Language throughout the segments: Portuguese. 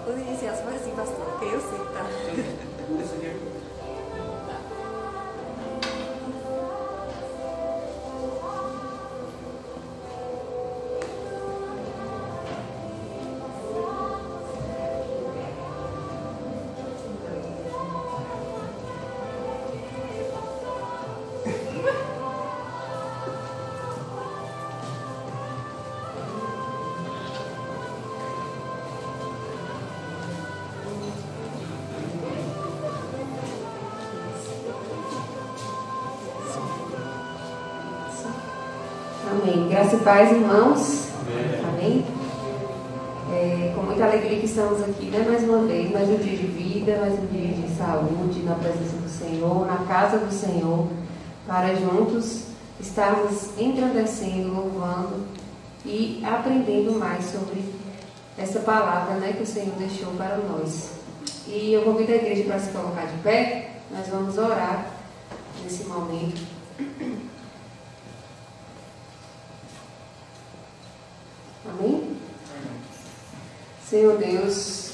Os iniciais foi assim, pastor, porque eu sei, tá? Amém. Graça e paz, irmãos. Amém. Com muita alegria que estamos aqui, né? Mais uma vez, mais um dia de vida, mais um dia de saúde, na presença do Senhor, na casa do Senhor, para juntos estarmos engrandecendo, louvando e aprendendo mais sobre essa palavra, né, que o Senhor deixou para nós. E eu convido a igreja para se colocar de pé. Nós vamos orar nesse momento. Amém? Senhor Deus,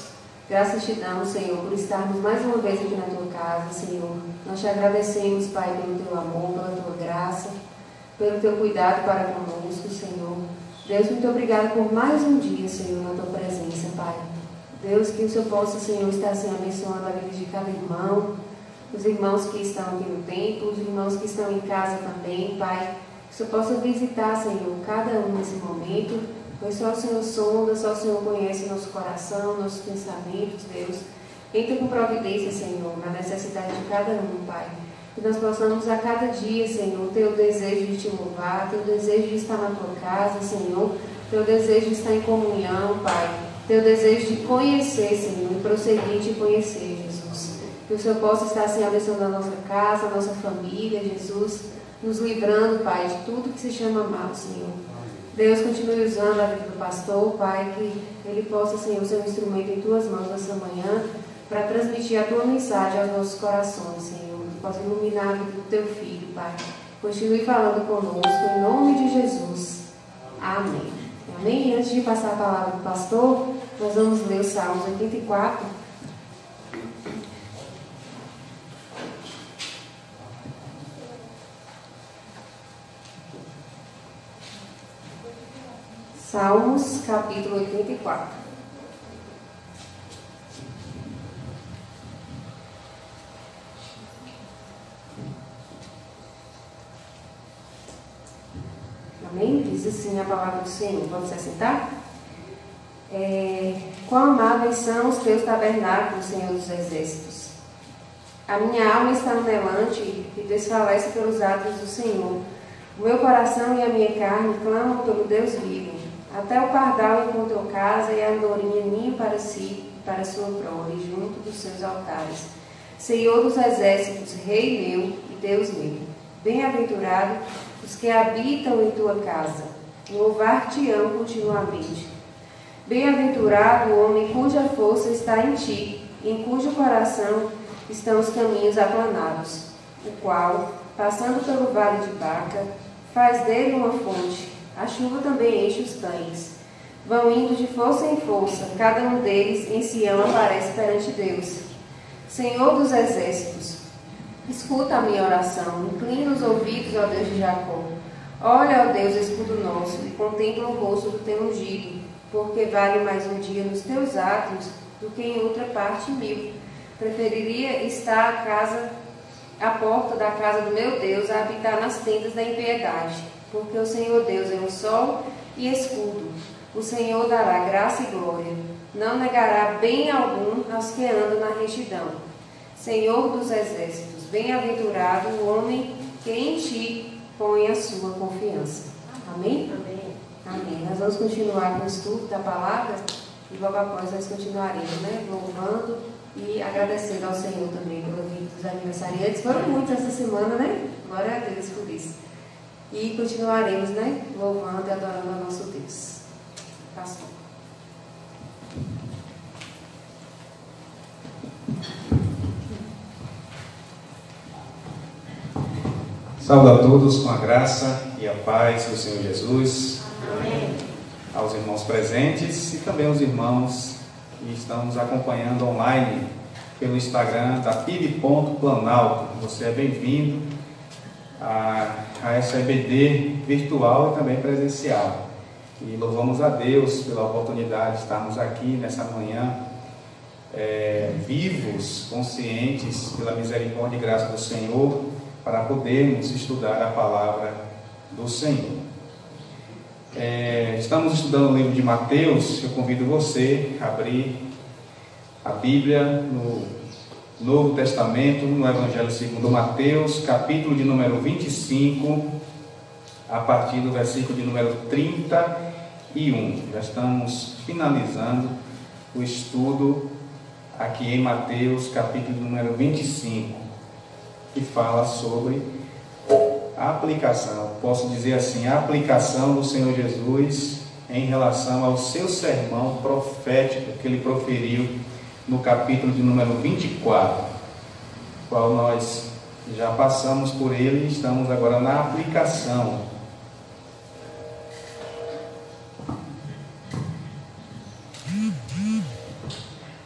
graças te damos, Senhor, por estarmos mais uma vez aqui na tua casa, Senhor. Nós te agradecemos, Pai, pelo teu amor, pela tua graça, pelo teu cuidado para conosco, Senhor. Deus, muito obrigado por mais um dia, Senhor, na tua presença, Pai. Deus, que o Senhor possa, Senhor, estar assim abençoando a vida de cada irmão, os irmãos que estão aqui no templo, os irmãos que estão em casa também, Pai. Que o Senhor possa visitar, Senhor, cada um nesse momento. Pois só o Senhor sonda, só o Senhor conhece nosso coração, nossos pensamentos, Deus. Entra com providência, Senhor, na necessidade de cada um, Pai. Que nós possamos a cada dia, Senhor, ter o desejo de te louvar, ter o desejo de estar na tua casa, Senhor, ter o desejo de estar em comunhão, Pai. Ter o desejo de conhecer, Senhor, e prosseguir te conhecer, Jesus. Que o Senhor possa estar, assim, abençoando a nossa casa, a nossa família, Jesus, nos livrando, Pai, de tudo que se chama mal, Senhor. Deus, continue usando a vida do pastor, Pai, que ele possa, Senhor, ser um instrumento em tuas mãos nessa manhã, para transmitir a tua mensagem aos nossos corações, Senhor. Que possa iluminar a vida do teu filho, Pai. Continue falando conosco, em nome de Jesus. Amém. Amém? E antes de passar a palavra para o pastor, nós vamos ler o Salmos 84. Salmos, capítulo 84. Amém? Diz assim a palavra do Senhor. Vamos se assentar? Quão amáveis são os teus tabernáculos, Senhor dos exércitos. A minha alma está anelante e desfalece pelos atos do Senhor. O meu coração e a minha carne clamam pelo Deus vivo. Até o pardal encontrou casa e a andorinha ninho para si, para sua prole, junto dos seus altares. Senhor dos exércitos, Rei meu e Deus meu, bem-aventurado os que habitam em tua casa, louvar-te-ão continuamente. Bem-aventurado o homem cuja força está em ti, em cujo coração estão os caminhos aplanados, o qual, passando pelo vale de Baca, faz dele uma fonte. A chuva também enche os tanques. Vão indo de força em força, cada um deles em Sião aparece perante Deus. Senhor dos exércitos, escuta a minha oração, inclina os ouvidos ao Deus de Jacó. Olha, ó Deus, escudo nosso, e contempla o rosto do teu ungido, porque vale mais um dia nos teus atos do que em outra parte 1000. Preferiria estar à porta da casa do meu Deus a habitar nas tendas da impiedade. Porque o Senhor Deus é um sol e escudo. O Senhor dará graça e glória. Não negará bem algum aos que andam na retidão. Senhor dos exércitos, bem-aventurado o homem que em ti põe a sua confiança. Amém? Amém. Amém. Nós vamos continuar com o estudo da palavra e logo após nós continuaremos, né, louvando e agradecendo ao Senhor também pela vida dos aniversariantes. Foram muitos essa semana, né? Glória a Deus por isso. E continuaremos, né, louvando e adorando ao nosso Deus. Pastor. Saúdo a todos com a graça e a paz do Senhor Jesus. Amém. Aos irmãos presentes e também aos irmãos e estamos acompanhando online pelo Instagram da PIB.Planalto. Você é bem-vindo a essa EBD virtual e também presencial. E louvamos a Deus pela oportunidade de estarmos aqui nessa manhã, vivos, conscientes pela misericórdia e graça do Senhor, para podermos estudar a palavra do Senhor. Estamos estudando o livro de Mateus. Eu convido você a abrir a Bíblia no Novo Testamento, no Evangelho segundo Mateus, capítulo de número 25, a partir do versículo de número 31. Já estamos finalizando o estudo aqui em Mateus, capítulo de número 25, que fala sobre a aplicação, posso dizer assim, a aplicação do Senhor Jesus em relação ao seu sermão profético que ele proferiu no capítulo de número 24, qual nós já passamos por ele e estamos agora na aplicação.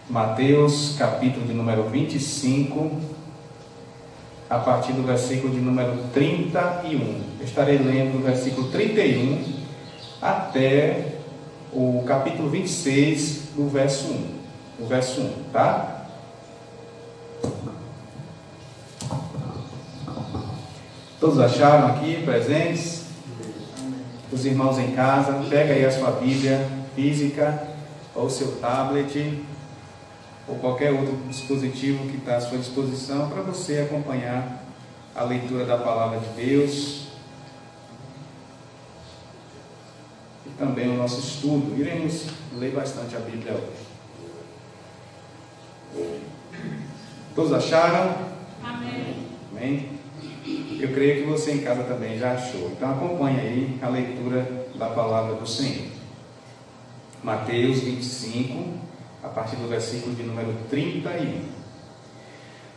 Mateus, capítulo de número 25, a partir do versículo de número 31. Eu estarei lendo do versículo 31 até o capítulo 26, do verso 1. O verso 1, tá? Todos acharam aqui, presentes? Os irmãos em casa, pega aí a sua Bíblia física, ou seu tablet, ou qualquer outro dispositivo que está à sua disposição para você acompanhar a leitura da palavra de Deus e também o nosso estudo. Iremos ler bastante a Bíblia hoje. Todos acharam? Amém. Amém? Eu creio que você em casa também já achou. Então acompanhe aí a leitura da palavra do Senhor. Mateus 25, a partir do versículo de número 31.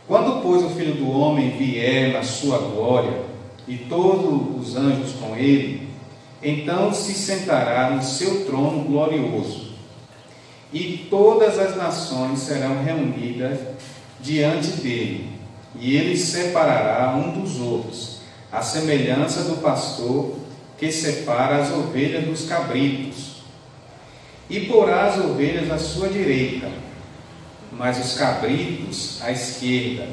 Quando, pois, o Filho do Homem vier na sua glória, e todos os anjos com ele, então se sentará no seu trono glorioso, e todas as nações serão reunidas diante dele, e ele separará um dos outros, à semelhança do pastor que separa as ovelhas dos cabritos, e porá as ovelhas à sua direita, mas os cabritos à esquerda.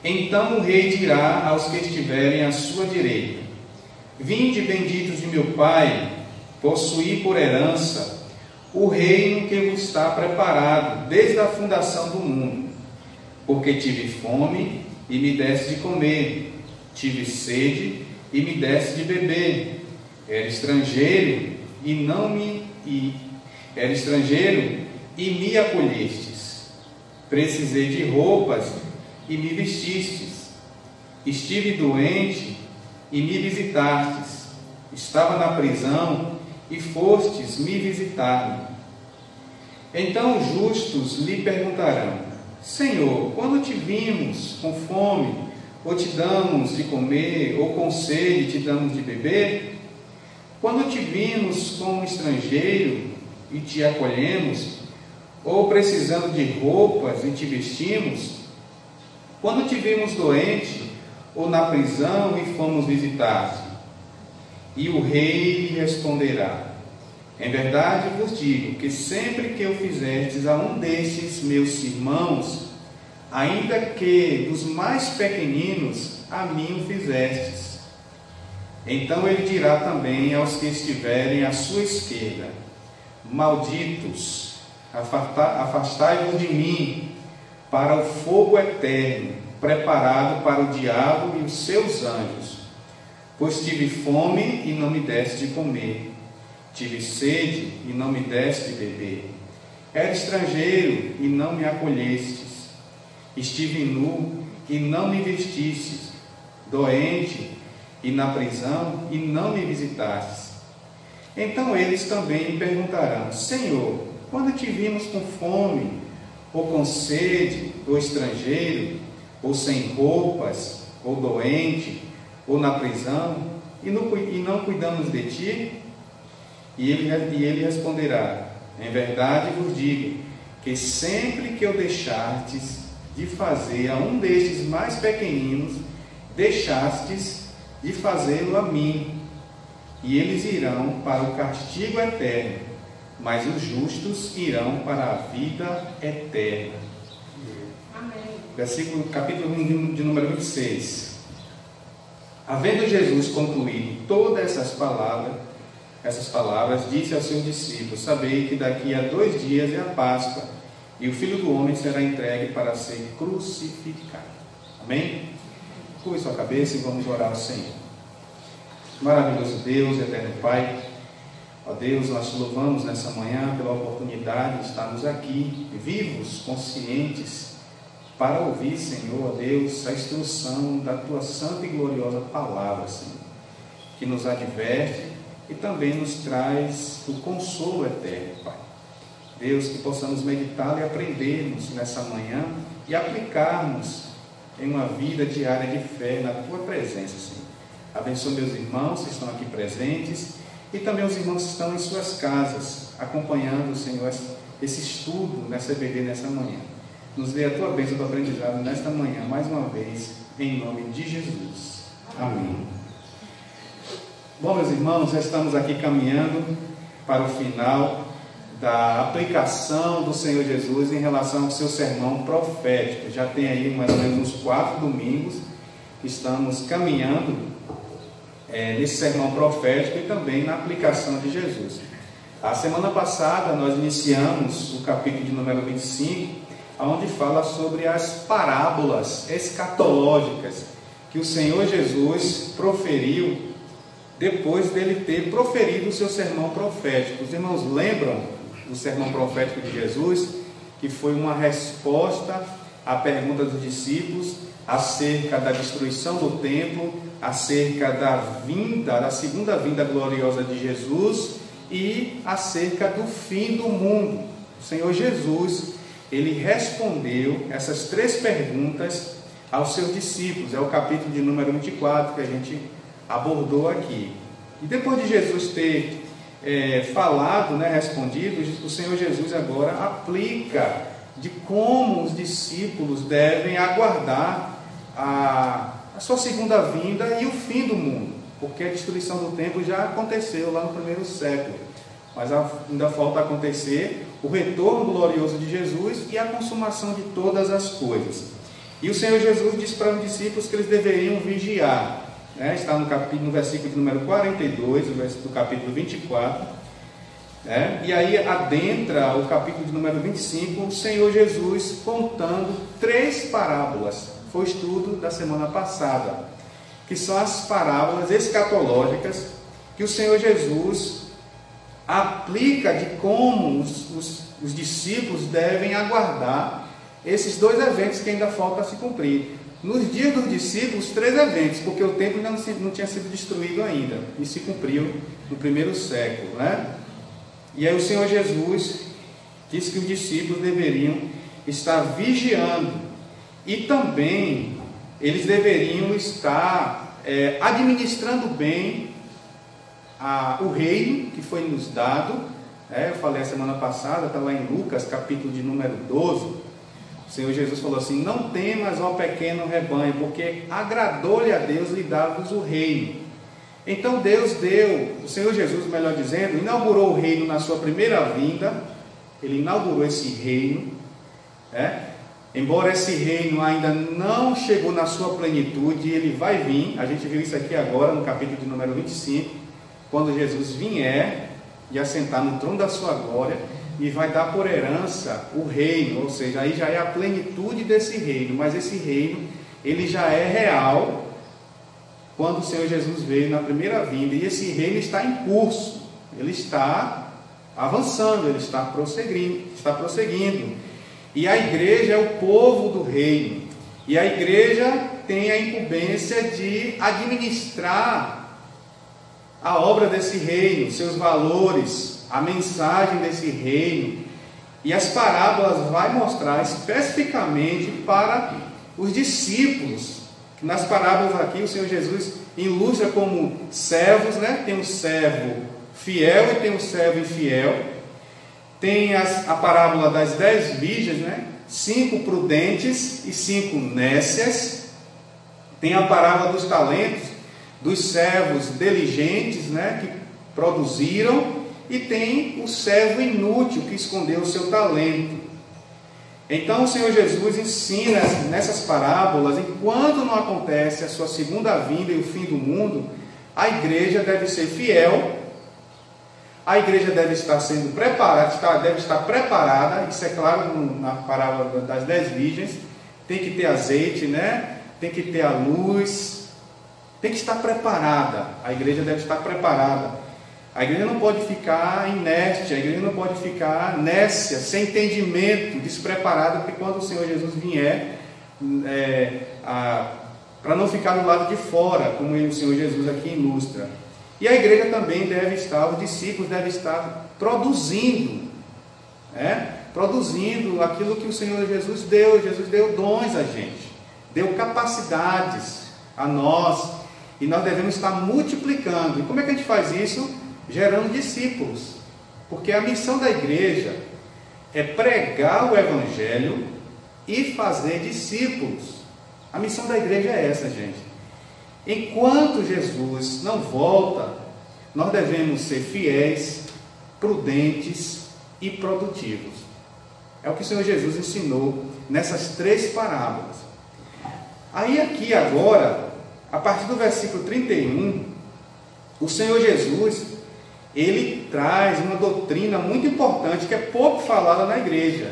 Então o rei dirá aos que estiverem à sua direita: Vinde, benditos de meu Pai, possuí por herança o reino que vos está preparado desde a fundação do mundo. Porque tive fome e me deste de comer, tive sede e me deste de beber, era estrangeiro e me acolhestes, precisei de roupas e me vestistes, estive doente e me visitastes, estava na prisão e fostes me visitar-me. Então os justos lhe perguntarão: Senhor, quando te vimos com fome, ou te damos de comer, ou com sede te damos de beber? Quando te vimos como estrangeiro e te acolhemos, ou precisando de roupas e te vestimos? Quando te vimos doente, ou na prisão e fomos visitar-te? E o rei lhe responderá: Em verdade vos digo que sempre que o fizestes a um destes meus irmãos, ainda que dos mais pequeninos, a mim o fizestes. Então ele dirá também aos que estiverem à sua esquerda: Malditos, afastai-vos de mim para o fogo eterno, preparado para o diabo e os seus anjos. Pois tive fome e não me deste de comer, tive sede e não me deste de beber, era estrangeiro e não me acolhestes, estive nu e não me vestistes, doente e na prisão e não me visitastes. Então eles também me perguntarão: Senhor, quando te vimos com fome, ou com sede, ou estrangeiro, ou sem roupas, ou doente, ou na prisão, e não cuidamos de ti? E ele responderá: Em verdade vos digo que sempre que eu deixastes de fazer a um destes mais pequeninos, deixastes de fazê-lo a mim, e eles irão para o castigo eterno, mas os justos irão para a vida eterna. Amém. Capítulo de número 26. Havendo Jesus concluído todas essas palavras, disse aos seus discípulos: sabei que daqui a 2 dias é a Páscoa, e o Filho do Homem será entregue para ser crucificado. Amém? Curve sua cabeça e vamos orar ao Senhor. Maravilhoso Deus, eterno Pai, ó Deus, nós te louvamos nessa manhã pela oportunidade de estarmos aqui, vivos, conscientes, para ouvir, Senhor, ó Deus, a instrução da Tua santa e gloriosa palavra, Senhor, que nos adverte e também nos traz o consolo eterno, Pai. Deus, que possamos meditar e aprendermos nessa manhã e aplicarmos em uma vida diária de fé na Tua presença, Senhor. Abençoe meus irmãos que estão aqui presentes e também os irmãos que estão em suas casas, acompanhando, Senhor, esse estudo nessa EBD nessa manhã. Nos dê a Tua bênção do aprendizado nesta manhã, mais uma vez, em nome de Jesus. Amém. Bom, meus irmãos, já estamos aqui caminhando para o final da aplicação do Senhor Jesus em relação ao seu sermão profético. Já tem aí mais ou menos uns 4 domingos que estamos caminhando nesse sermão profético e também na aplicação de Jesus. A semana passada nós iniciamos o capítulo de número 25, onde fala sobre as parábolas escatológicas que o Senhor Jesus proferiu depois dele ter proferido o seu sermão profético. Os irmãos lembram do sermão profético de Jesus, que foi uma resposta à pergunta dos discípulos acerca da destruição do templo, acerca da segunda vinda gloriosa de Jesus e acerca do fim do mundo. O Senhor Jesus, ele respondeu essas 3 perguntas aos seus discípulos. É o capítulo de número 24 que a gente abordou aqui. E depois de Jesus ter falado, respondido, o Senhor Jesus agora aplica de como os discípulos devem aguardar a sua segunda vinda e o fim do mundo, porque a destruição do templo já aconteceu lá no primeiro século, mas ainda falta acontecer o retorno glorioso de Jesus e a consumação de todas as coisas. E o Senhor Jesus disse para os discípulos que eles deveriam vigiar, está no versículo de número 42, do capítulo 24, e aí adentra o capítulo de número 25, o Senhor Jesus contando 3 parábolas. Foi o estudo da semana passada, que são as parábolas escatológicas que o Senhor Jesus aplica de como os discípulos devem aguardar esses 2 eventos que ainda faltam a se cumprir. Nos dias dos discípulos, 3 eventos, porque o templo ainda não tinha sido destruído ainda, e se cumpriu no primeiro século, E aí o Senhor Jesus disse que os discípulos deveriam estar vigiando, e também eles deveriam estar administrando bem o reino que foi nos dado. Eu falei a semana passada, está lá em Lucas, capítulo de número 12. O Senhor Jesus falou assim: não temas, ó pequeno rebanho, porque agradou-lhe a Deus lhe dar-vos o reino. Então Deus deu, o Senhor Jesus, melhor dizendo, inaugurou o reino na sua primeira vinda. Ele inaugurou esse reino, embora esse reino ainda não chegou na sua plenitude, ele vai vir. A gente viu isso aqui agora no capítulo de número 25, quando Jesus vier e assentar no trono da sua glória, e vai dar por herança o reino, ou seja, aí já é a plenitude desse reino, mas esse reino, ele já é real quando o Senhor Jesus veio na primeira vinda, e esse reino está em curso, ele está avançando, ele está prosseguindo, e a igreja é o povo do reino, e a igreja tem a incumbência de administrar a obra desse reino, seus valores, a mensagem desse reino. E as parábolas vai mostrar especificamente para os discípulos. Nas parábolas aqui o Senhor Jesus ilustra como servos, tem um servo fiel e tem um servo infiel. Tem a parábola das 10 virgens, né? 5 prudentes e 5 nécias. Tem a parábola dos talentos, dos servos diligentes, né? Que produziram. E tem o servo inútil que escondeu o seu talento. Então o Senhor Jesus ensina nessas parábolas, enquanto não acontece a sua segunda vinda e o fim do mundo, a igreja deve ser fiel, a igreja deve estar sendo preparada, deve estar preparada, isso é claro na parábola das 10 virgens, tem que ter azeite, né? Tem que ter a luz, tem que estar preparada, a igreja deve estar preparada. A igreja não pode ficar inerte, a igreja não pode ficar nécia, sem entendimento, despreparada, porque quando o Senhor Jesus vier, para não ficar do lado de fora, como o Senhor Jesus aqui ilustra. E a igreja também deve estar, os discípulos devem estar produzindo, produzindo aquilo que o Senhor Jesus deu. Jesus deu dons a gente, deu capacidades a nós, e nós devemos estar multiplicando. E como é que a gente faz isso? Gerando discípulos, porque a missão da igreja é pregar o Evangelho e fazer discípulos. A missão da igreja é essa, gente. Enquanto Jesus não volta, nós devemos ser fiéis, prudentes e produtivos. É o que o Senhor Jesus ensinou nessas 3 parábolas. Aí aqui agora, a partir do versículo 31, o Senhor Jesus, ele traz uma doutrina muito importante que é pouco falada na igreja.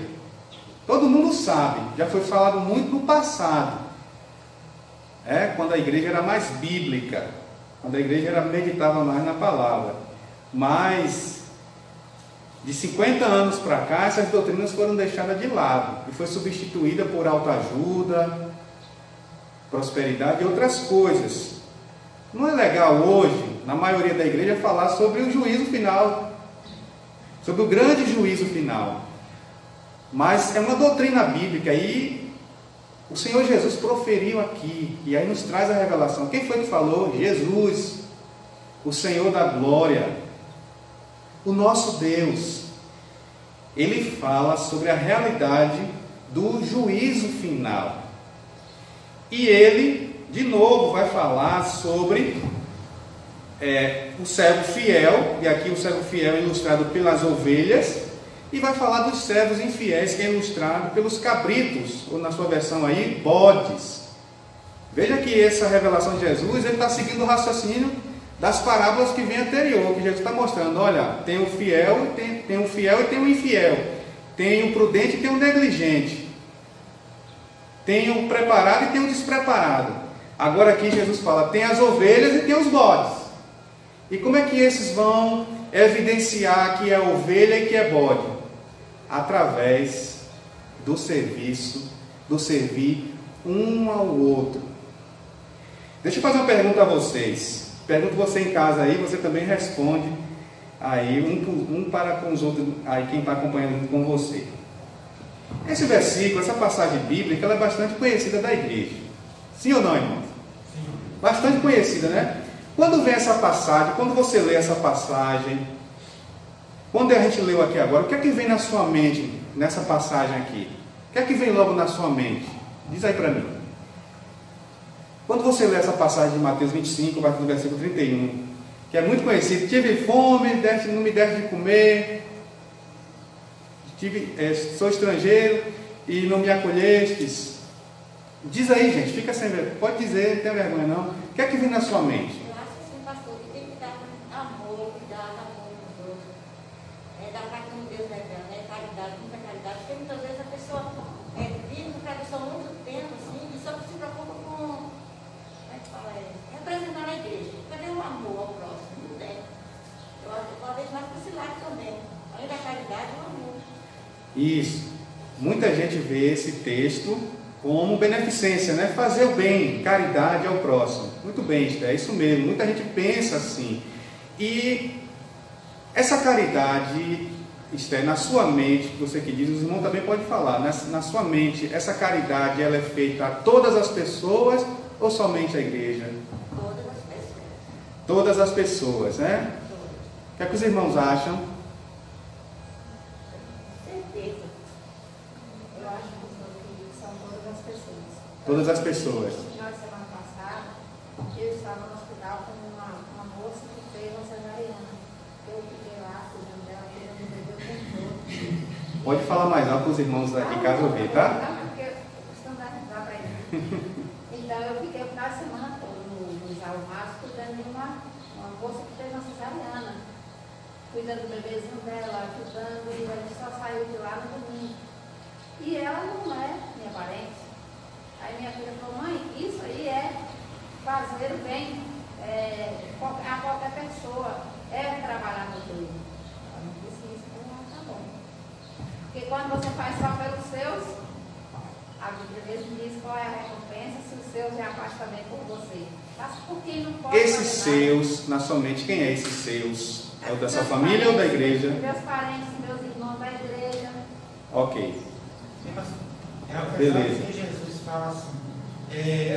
Todo mundo sabe, já foi falado muito no passado, quando a igreja era mais bíblica, quando a igreja meditava mais na palavra. Mas de 50 anos para cá, essas doutrinas foram deixadas de lado e foi substituída por autoajuda, prosperidade e outras coisas. Não é legal hoje, na maioria da igreja, falar sobre o juízo final, sobre o grande juízo final. Mas é uma doutrina bíblica e o Senhor Jesus proferiu aqui, e aí nos traz a revelação. Quem foi que falou? Jesus, o Senhor da glória, o nosso Deus. Ele fala sobre a realidade do juízo final. E ele, de novo, vai falar sobre o servo fiel, e aqui o servo fiel é ilustrado pelas ovelhas, e vai falar dos servos infiéis, que é ilustrado pelos cabritos, ou na sua versão aí, bodes. Veja que essa revelação de Jesus, ele está seguindo o raciocínio das parábolas que vem anterior, que Jesus está mostrando, olha, tem o fiel, tem o fiel e tem o infiel, tem o prudente e tem o negligente, tem o preparado e tem o despreparado. Agora aqui Jesus fala, tem as ovelhas e tem os bodes. E como é que esses vão evidenciar que é ovelha e que é bode? Através do serviço, do servir um ao outro. Deixa eu fazer uma pergunta a vocês. Pergunto você em casa aí, você também responde aí, um para com os outros, aí quem está acompanhando com você. Esse versículo, essa passagem bíblica, ela é bastante conhecida da igreja. Sim ou não, irmão? Sim. Bastante conhecida, né? Quando vem essa passagem, quando você lê essa passagem, quando a gente leu aqui agora, o que é que vem na sua mente nessa passagem aqui? O que é que vem logo na sua mente? Diz aí para mim. Quando você lê essa passagem de Mateus 25, vai no versículo 31, que é muito conhecido, tive fome, não me deste de comer, sou estrangeiro e não me acolhestes. Diz aí, gente, fica sem vergonha, pode dizer, não tem vergonha não. O que é que vem na sua mente? Eu acho assim, pastor, que tem que dar amor, cuidar da amor dos outros. Dar como Deus é grande, caridade, muita caridade, porque muitas vezes a pessoa vive com tradição há muito tempo, assim, e só se preocupa com, representar a igreja. Cadê o amor ao próximo? Não tem. Eu vejo mais para esse lado também. Além da caridade, o amor. Isso. Muita gente vê esse texto como beneficência, né? Fazer o bem, caridade ao próximo. Muito bem, Esther, é isso mesmo. Muita gente pensa assim. E essa caridade, Esther, na sua mente, você que diz, os irmãos também podem falar, na sua mente, essa caridade, ela é feita a todas as pessoas ou somente a igreja? Todas as pessoas. Todas as pessoas, né? O que é que os irmãos acham? Todas as pessoas. No final de semana passada, eu estava no hospital com uma moça que fez uma cesariana. Eu fiquei lá, cuidando dela, querendo beber o tempo todo. Pode falar mais alto para os irmãos aqui em casa ouvir, tá? Não, porque standardizar para ele. Então, eu fiquei o final de semana todo nos almoços, cuidando de uma moça que fez uma cesariana. Cuidando do bebezinho dela, ajudando, e a gente só saiu de lá no domingo. E ela não é minha parente. Aí minha filha falou, mãe, isso aí é fazer o bem a qualquer pessoa, é trabalhar no reino. Ela não disse isso, então tá bom. Porque quando você faz só pelos seus, a Bíblia mesmo diz qual é a recompensa se os seus já faz também por você. Faça por quem não pode. Esses seus, na sua mente, quem é esses seus? É o da sua família ou da igreja? Meus parentes, meus irmãos da igreja. Ok. Beleza. Jesus fala assim,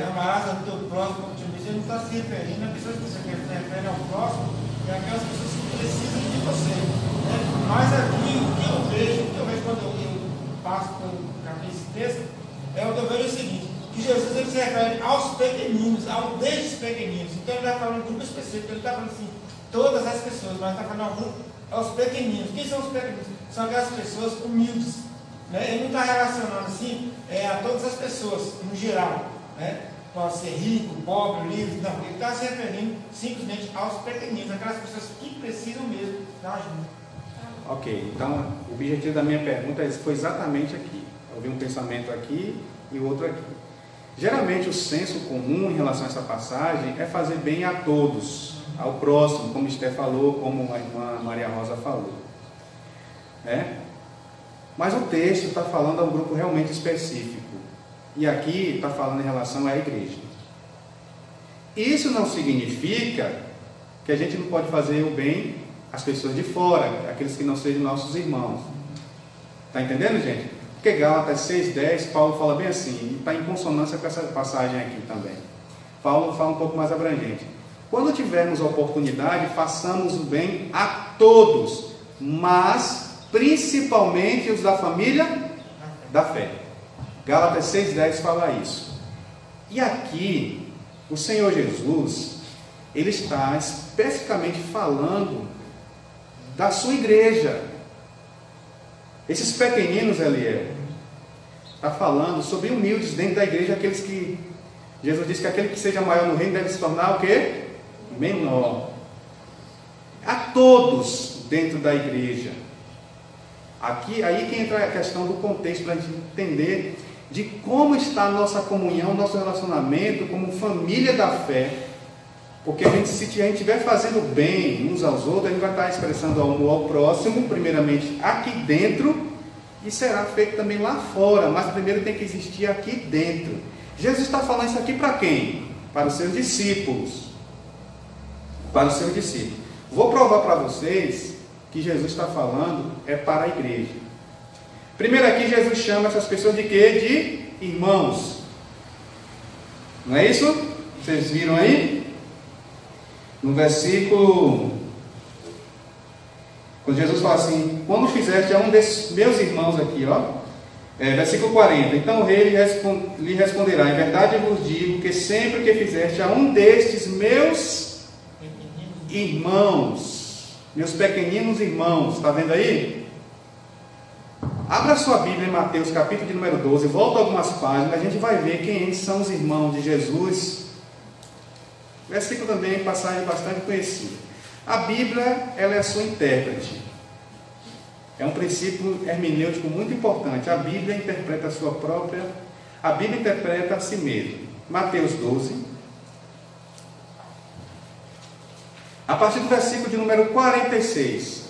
amarás ao teu próximo como te mesmo. Ele não está se referindo a pessoas que você quer se refere ao próximo e aquelas pessoas que precisam de você. Né? Mas aqui o que eu vejo quando eu passo por esse texto, eu vejo o seguinte, que Jesus ele se refere aos pequeninos, desde os pequeninos. Então ele está falando de um grupo específico, ele está falando assim, todas as pessoas, mas está falando aos pequeninos. Quem são os pequeninos? São aquelas pessoas humildes. Né? Ele não está relacionando assim a todas as pessoas, no geral. Né? Pode ser rico, pobre, livre. Não, ele está se referindo simplesmente aos pequeninos, aquelas pessoas que precisam mesmo da ajuda. Ok, então o objetivo da minha pergunta foi exatamente aqui. Eu vi um pensamento aqui e o outro aqui. Geralmente o senso comum em relação a essa passagem é fazer bem a todos, ao próximo, como Esther falou, como a irmã Maria Rosa falou. Mas o texto está falando a um grupo realmente específico. E aqui está falando em relação à igreja. Isso não significa que a gente não pode fazer o bem às pessoas de fora, aqueles que não sejam nossos irmãos. Está entendendo, gente? Porque Gálatas 6,10, Paulo fala bem assim, e está em consonância com essa passagem aqui também. Paulo fala um pouco mais abrangente. Quando tivermos a oportunidade, façamos o bem a todos, mas principalmente os da família da fé. Gálatas 6,10 fala isso. E aqui, o Senhor Jesus, ele está especificamente falando da sua igreja. Esses pequeninos, Eliel, está falando sobre humildes dentro da igreja, aqueles que, Jesus disse que aquele que seja maior no reino deve se tornar o quê? Menor. A todos dentro da igreja. Aí que entra a questão do contexto, para a gente entender de como está a nossa comunhão, nosso relacionamento como família da fé. Porque se a gente estiver fazendo bem uns aos outros, a gente vai estar expressando amor ao próximo, primeiramente aqui dentro, e será feito também lá fora, mas primeiro tem que existir aqui dentro. Jesus está falando isso aqui para quem? Para os seus discípulos. Para os seus discípulos. Vou provar para vocês que Jesus está falando é para a igreja. Primeiro aqui Jesus chama essas pessoas de quê? De irmãos. Não é isso? Vocês viram aí? No versículo, quando Jesus fala assim, quando fizeste a um desses meus irmãos aqui, versículo 40, então o rei lhe responderá, em verdade eu vos digo que sempre que fizeste a um destes meus irmãos, meus pequeninos irmãos, está vendo aí? Abra sua Bíblia em Mateus capítulo de número 12, volta algumas páginas, a gente vai ver quem são os irmãos de Jesus. Versículo também, passagem bastante conhecida. A Bíblia, ela é a sua intérprete. É um princípio hermenêutico muito importante. A Bíblia interpreta a Bíblia interpreta a si mesma. Mateus 12. A partir do versículo de número 46.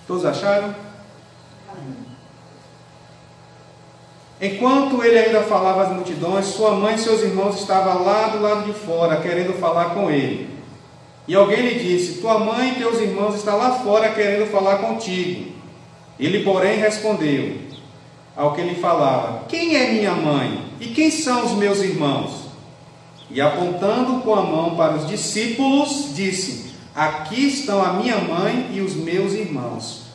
Todos acharam? Enquanto ele ainda falava às multidões, sua mãe e seus irmãos estavam lá do lado de fora, querendo falar com ele. E alguém lhe disse, tua mãe e teus irmãos estão lá fora, querendo falar contigo. Ele, porém, respondeu ao que lhe falava, quem é minha mãe? E quem são os meus irmãos? E apontando com a mão para os discípulos, disse, aqui estão a minha mãe e os meus irmãos.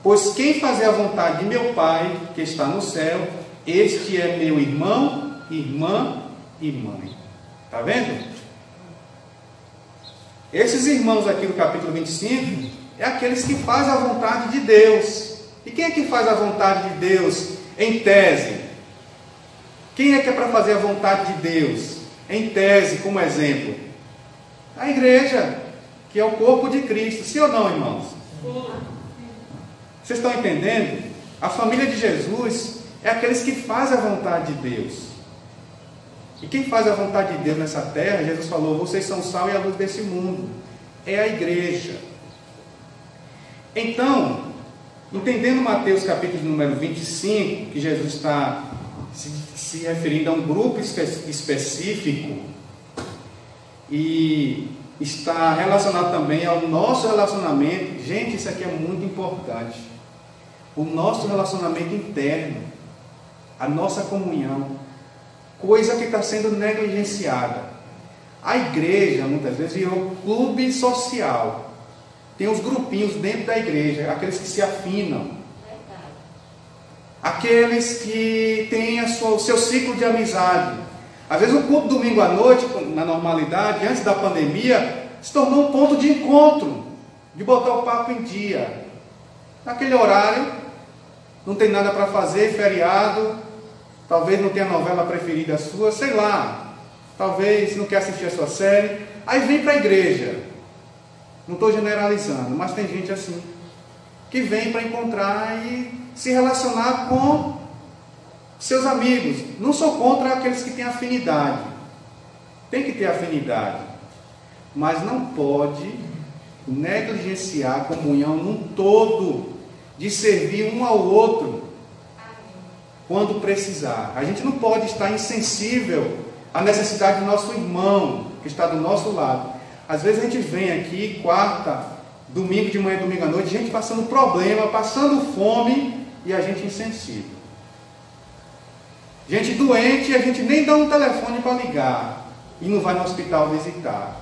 Pois quem fazer a vontade de meu Pai, que está no céu, este é meu irmão, irmã e mãe. Está vendo? Esses irmãos aqui no capítulo 25, é aqueles que fazem a vontade de Deus. E quem é que faz a vontade de Deus em tese? Quem é que é para fazer a vontade de Deus em tese, como exemplo? A igreja, que é o corpo de Cristo. Sim ou não, irmãos? Vocês estão entendendo? A família de Jesus é aqueles que fazem a vontade de Deus. E quem faz a vontade de Deus nessa terra, Jesus falou, vocês são o sal e a luz desse mundo. É a igreja. Então, entendendo Mateus capítulo número 25, que Jesus está se referindo a um grupo específico, e está relacionado também ao nosso relacionamento. Gente, isso aqui é muito importante. O nosso relacionamento interno, a nossa comunhão, coisa que está sendo negligenciada. A igreja, muitas vezes, virou clube social. Tem os grupinhos dentro da igreja, aqueles que se afinam, aqueles que têm o seu ciclo de amizade. Às vezes o culto domingo à noite, na normalidade, antes da pandemia, se tornou um ponto de encontro, de botar o papo em dia. Naquele horário, não tem nada para fazer, feriado, talvez não tenha a novela preferida sua, sei lá, talvez não quer assistir a sua série, aí vem para a igreja. Não estou generalizando, mas tem gente assim, que vem para encontrar e se relacionar com seus amigos. Não sou contra aqueles que têm afinidade, tem que ter afinidade, mas não pode negligenciar a comunhão num todo, de servir um ao outro quando precisar. A gente não pode estar insensível à necessidade do nosso irmão que está do nosso lado. Às vezes a gente vem aqui quarta, domingo de manhã, domingo à noite, gente passando problema, passando fome, e a gente insensível. Gente doente, e a gente nem dá um telefone para ligar e não vai no hospital visitar.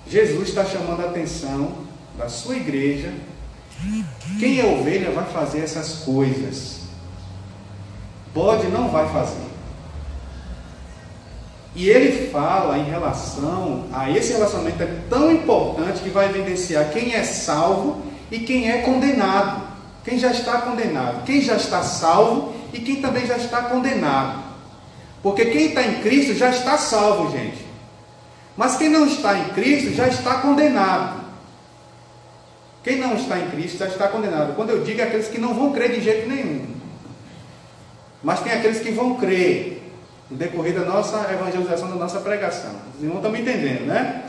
Jesus está chamando a atenção da sua igreja. Quem é ovelha vai fazer essas coisas. Bode não vai fazer. E ele fala em relação a esse relacionamento tão importante, que vai evidenciar quem é salvo e quem é condenado. Quem já está condenado, quem já está salvo e quem também já está condenado. Porque quem está em Cristo já está salvo, gente. Mas quem não está em Cristo já está condenado. Quem não está em Cristo já está condenado. Quando eu digo, é aqueles que não vão crer de jeito nenhum. Mas tem aqueles que vão crer no decorrer da nossa evangelização, da nossa pregação. Os irmãos estão me entendendo, né?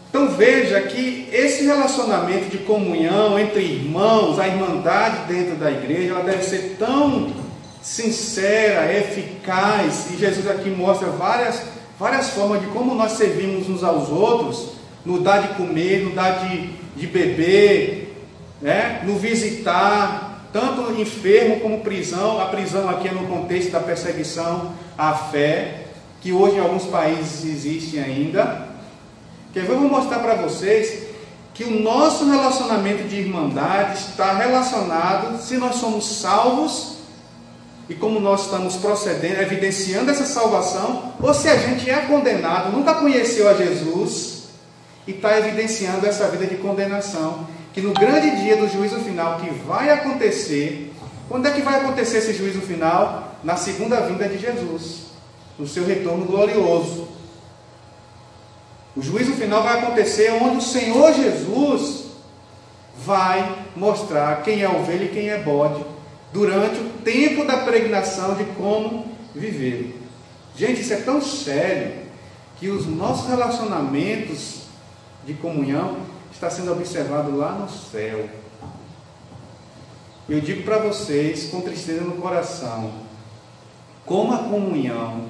Então veja que esse relacionamento de comunhão entre irmãos, a irmandade dentro da igreja, ela deve ser tão sincera, eficaz. E Jesus aqui mostra várias formas de como nós servimos uns aos outros, no dar de comer, no dar de beber, né? No visitar, tanto enfermo como prisão. A prisão aqui é no contexto da perseguição à fé, que hoje em alguns países existe ainda. Quer ver? Eu vou mostrar para vocês que o nosso relacionamento de irmandade está relacionado se nós somos salvos e como nós estamos procedendo, evidenciando essa salvação, ou se a gente é condenado, nunca conheceu a Jesus e está evidenciando essa vida de condenação, que no grande dia do juízo final que vai acontecer, quando é que vai acontecer esse juízo final? Na segunda vinda de Jesus, no seu retorno glorioso. O juízo final vai acontecer onde o Senhor Jesus vai mostrar quem é ovelha e quem é bode, durante o tempo da peregrinação de como viver. Gente, isso é tão sério que os nossos relacionamentos de comunhão está sendo observado lá no céu. Eu digo para vocês, com tristeza no coração, como a comunhão,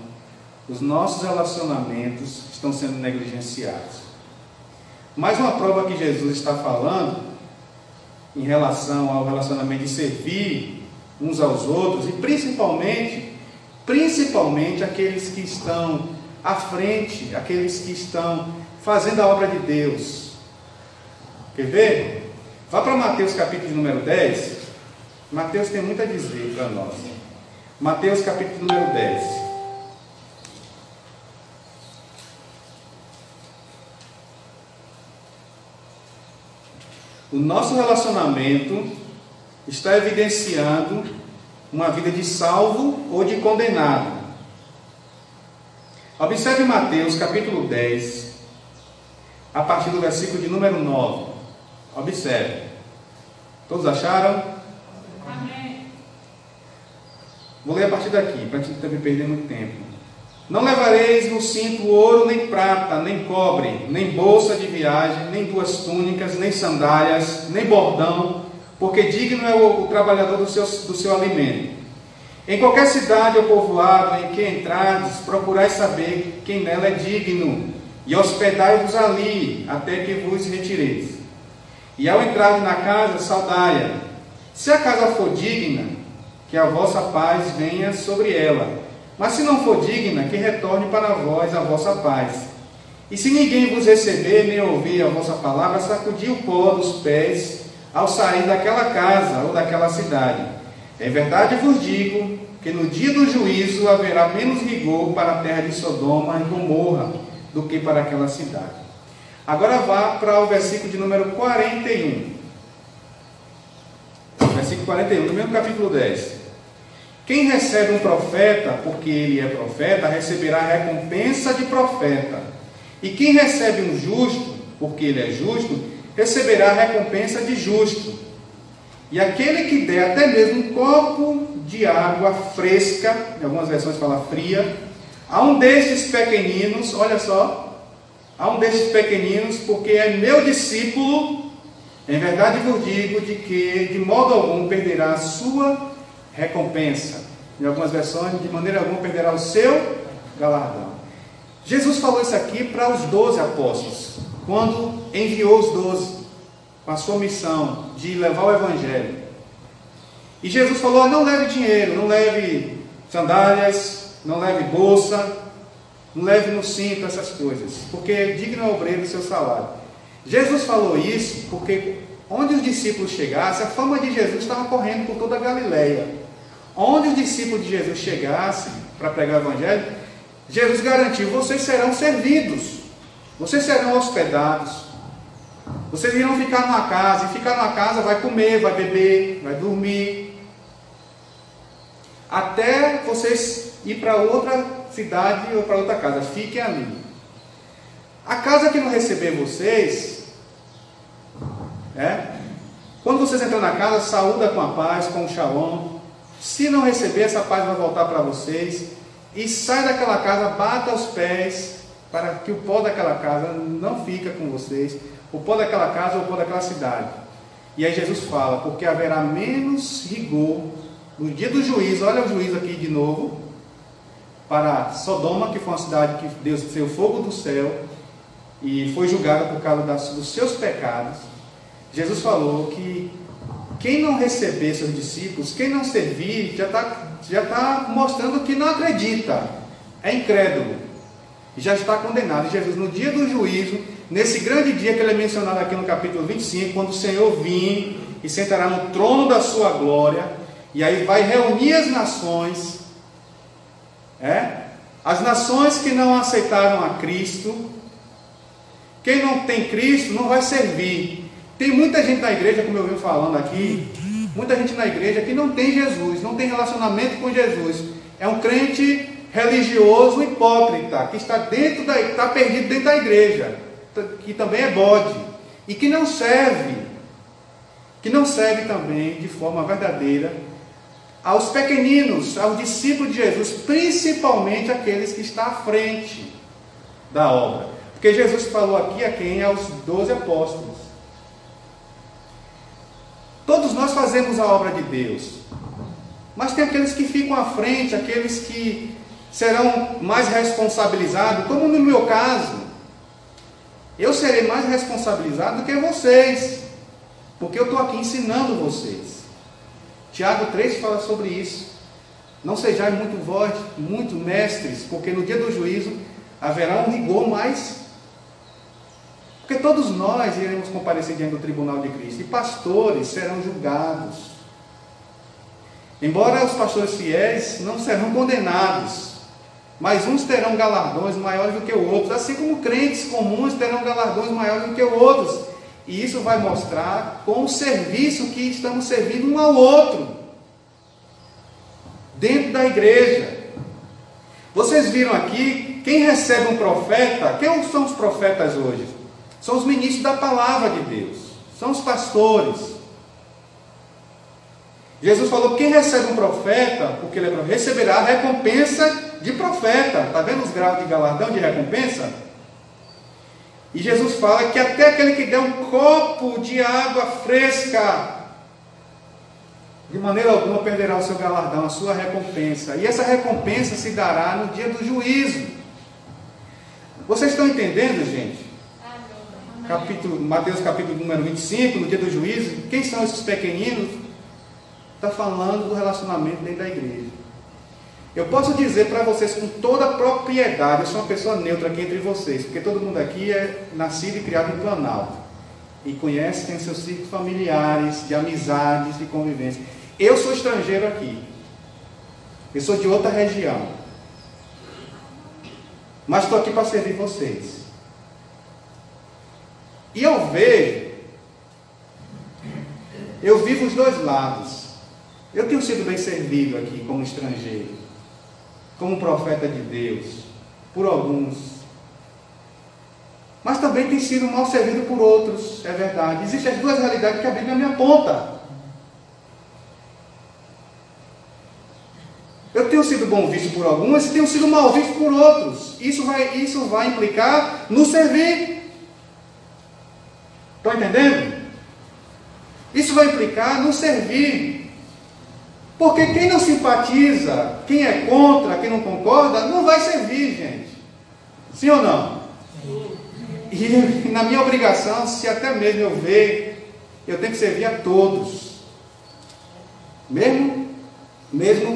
os nossos relacionamentos estão sendo negligenciados. Mais uma prova que Jesus está falando em relação ao relacionamento de servir uns aos outros, e principalmente aqueles que estão à frente, aqueles que estão fazendo a obra de Deus. Quer ver? Vá para Mateus capítulo número 10. Mateus tem muito a dizer para nós. Mateus capítulo número 10. O nosso relacionamento está evidenciando uma vida de salvo ou de condenado. Observe Mateus capítulo 10, a partir do versículo de número 9. Observe. Todos acharam? Amém. Vou ler a partir daqui, para a gente também perder muito tempo. Não levareis no cinto ouro, nem prata, nem cobre, nem bolsa de viagem, nem duas túnicas, nem sandálias, nem bordão, porque digno é o trabalhador do seu alimento. Em qualquer cidade ou povoado em que entrardes, procurai saber quem nela é digno, e hospedai-vos ali, até que vos retireis. E ao entrar na casa, saudai-a. Se a casa for digna, que a vossa paz venha sobre ela. Mas se não for digna, que retorne para vós a vossa paz. E se ninguém vos receber, nem ouvir a vossa palavra, sacudi o pó dos pés ao sair daquela casa ou daquela cidade. Em verdade vos digo que no dia do juízo haverá menos rigor para a terra de Sodoma e Gomorra do que para aquela cidade. Agora vá para o versículo de número 41. Versículo 41, do mesmo capítulo 10. Quem recebe um profeta, porque ele é profeta, receberá a recompensa de profeta. E quem recebe um justo, porque ele é justo, receberá a recompensa de justo. E aquele que der até mesmo um copo de água fresca, em algumas versões fala fria, a um destes pequeninos, olha só, a um destes pequeninos, porque é meu discípulo, em verdade vos digo de que de modo algum perderá a sua recompensa. Em algumas versões, de maneira alguma perderá o seu galardão. Jesus falou isso aqui para os 12 apóstolos, quando enviou os 12 com a sua missão de levar o Evangelho. E Jesus falou: não leve dinheiro, não leve sandálias, não leve bolsa, não leve no cinto essas coisas, porque digno é o obreiro do seu salário. Jesus falou isso porque onde os discípulos chegassem, a fama de Jesus estava correndo por toda a Galileia. Onde os discípulos de Jesus chegassem para pregar o Evangelho, Jesus garantiu: vocês serão servidos, vocês serão hospedados, vocês irão ficar numa casa, e ficar numa casa vai comer, vai beber, vai dormir, até vocês ir para outra cidade ou para outra casa, fiquem ali. A casa que não receber vocês, quando vocês entram na casa, saúda com a paz, com o shalom. Se não receber, essa paz vai voltar para vocês. E sai daquela casa, bata os pés, para que o pó daquela casa não fica com vocês. O pó daquela casa ou o pó daquela cidade. E aí Jesus fala: porque haverá menos rigor no dia do juízo. Olha o juízo aqui de novo. Para Sodoma, que foi uma cidade que Deus desceu fogo do céu e foi julgada por causa dos seus pecados. Jesus falou que quem não receber seus discípulos, quem não servir, já está mostrando que não acredita, é incrédulo, e já está condenado. E Jesus, no dia do juízo, nesse grande dia que ele é mencionado aqui no capítulo 25, quando o Senhor vir e sentará no trono da sua glória, e aí vai reunir as nações, as nações que não aceitaram a Cristo. Quem não tem Cristo não vai servir. Tem muita gente na igreja, como eu venho falando aqui, muita gente na igreja que não tem Jesus, não tem relacionamento com Jesus. É um crente religioso hipócrita, que está perdido dentro da igreja, que também é bode, e que não serve também de forma verdadeira aos pequeninos, aos discípulos de Jesus, principalmente aqueles que estão à frente da obra. Porque Jesus falou aqui a quem? Aos 12 apóstolos. Todos nós fazemos a obra de Deus, mas tem aqueles que ficam à frente, aqueles que serão mais responsabilizados, como no meu caso. Eu serei mais responsabilizado do que vocês, porque eu estou aqui ensinando vocês. Tiago 3 fala sobre isso. Não sejais muito mestres, porque no dia do juízo haverá um rigor mais Porque todos nós iremos comparecer diante do tribunal de Cristo, e pastores serão julgados. Embora os pastores fiéis não serão condenados, mas uns terão galardões maiores do que outros, assim como crentes comuns terão galardões maiores do que outros. E isso vai mostrar com o serviço que estamos servindo um ao outro, dentro da igreja. Vocês viram aqui, quem recebe um profeta, quem são os profetas hoje? São os ministros da palavra de Deus, são os pastores. Jesus falou que quem recebe um profeta, porque ele é profeta, receberá a recompensa de profeta. Está vendo os graus de galardão, de recompensa? E Jesus fala que até aquele que der um copo de água fresca, de maneira alguma perderá o seu galardão, a sua recompensa. E essa recompensa se dará no dia do juízo. Vocês estão entendendo, gente? Mateus capítulo número 25, no dia do juízo. Quem são esses pequeninos? Está falando do relacionamento dentro da igreja. Eu posso dizer para vocês com toda a propriedade, eu sou uma pessoa neutra aqui entre vocês, porque todo mundo aqui é nascido e criado no Planalto, e conhece, tem seus círculos familiares, de amizades, de convivência. Eu sou estrangeiro aqui, eu sou de outra região, mas estou aqui para servir vocês. E eu vejo, eu vivo os dois lados. Eu tenho sido bem servido aqui como estrangeiro, como profeta de Deus, por alguns. Mas também tem sido mal servido por outros, é verdade. Existem as duas realidades que a Bíblia me aponta. Eu tenho sido bom visto por alguns e tenho sido mal visto por outros. Isso vai implicar no servir. Estão entendendo? Isso vai implicar no servir. Porque quem não simpatiza, quem é contra, quem não concorda, não vai servir, gente. Sim ou não? Sim. E na minha obrigação, se até mesmo eu ver, eu tenho que servir a todos. Mesmo